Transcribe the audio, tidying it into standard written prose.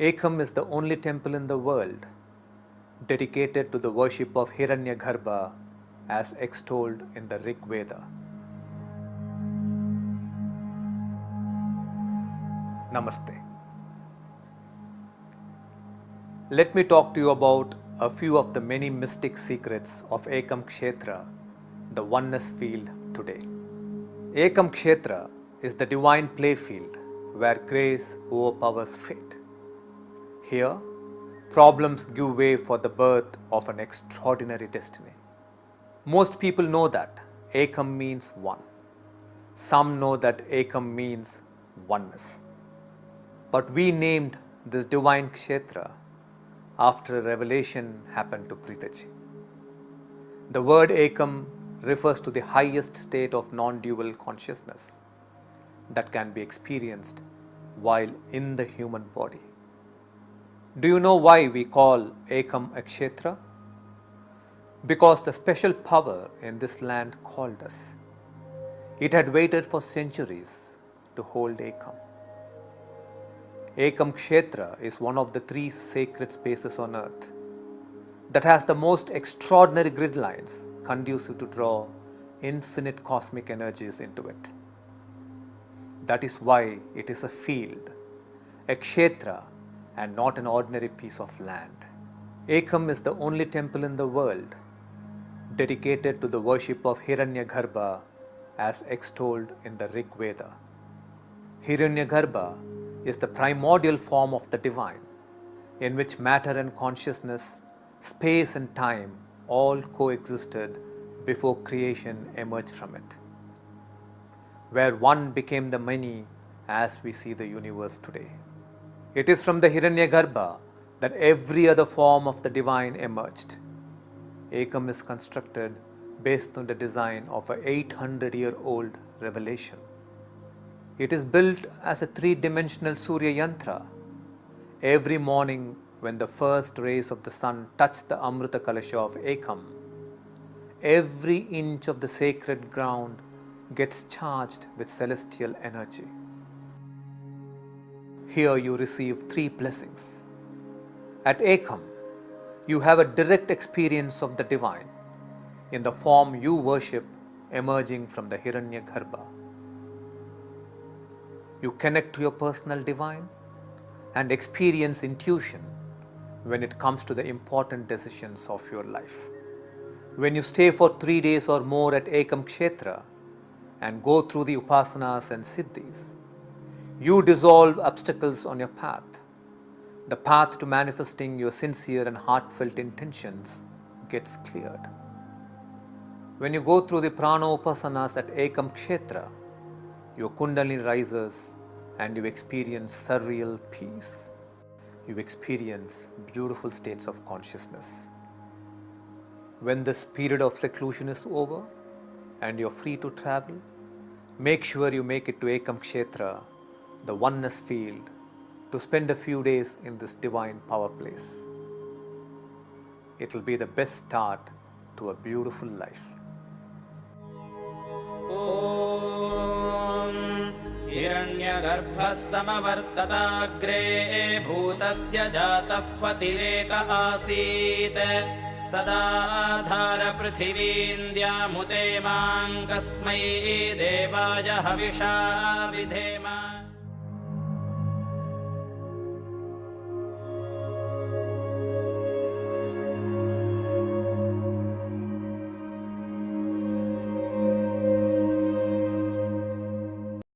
Ekam is the only temple in the world dedicated to the worship of Hiranyagarbha as extolled in the Rig Veda. Namaste. Let me talk to you about a few of the many mystic secrets of Ekam Kshetra, the oneness field today. Ekam Kshetra is the divine playfield where grace overpowers fate. Here, problems give way for the birth of an extraordinary destiny. Most people know that Ekam means one. Some know that Ekam means oneness. But we named this divine Kshetra after a revelation happened to Preetaji. The word Ekam refers to the highest state of non-dual consciousness that can be experienced while in the human body. Do you know why we call Ekam a Kshetra? Because the special power in this land called us. It had waited for centuries to hold Ekam. Ekam Kshetra is one of the 3 sacred spaces on earth that has the most extraordinary grid lines conducive to draw infinite cosmic energies into it. That is why it is a field, a Kshetra, and not an ordinary piece of land. Ekam is the only temple in the world dedicated to the worship of Hiranyagarbha as extolled in the Rig Veda. Hiranyagarbha is the primordial form of the divine, in which matter and consciousness, space and time all coexisted before creation emerged from it, where one became the many as we see the universe today. It is from the Hiranyagarbha that every other form of the divine emerged. Ekam is constructed based on the design of a 800-year-old revelation. It is built as a 3-dimensional Surya Yantra. Every morning when the first rays of the sun touch the Amrita Kalasha of Ekam, every inch of the sacred ground gets charged with celestial energy. Here you receive 3 blessings. At Ekam, you have a direct experience of the divine in the form you worship emerging from the Hiranyagarbha. You connect to your personal divine and experience intuition when it comes to the important decisions of your life. When you stay for 3 days or more at Ekam Kshetra and go through the upasanas and siddhis, you dissolve obstacles on your path. The path to manifesting your sincere and heartfelt intentions gets cleared. When you go through the prana upasanas at Ekam Kshetra, your kundalini rises and you experience surreal peace. You experience beautiful states of consciousness. When this period of seclusion is over and you're free to travel, make sure you make it to Ekam Kshetra, the oneness field, to spend a few days in this divine power place. It will be the best start to a beautiful life. हिरण्यगर्भः समवर्तताग्रे भूतस्य जातः पतिरेक आसीत् सदा आधार पृथिवीन्द्यामुते मां कस्मै देवाय हविषा विधेम।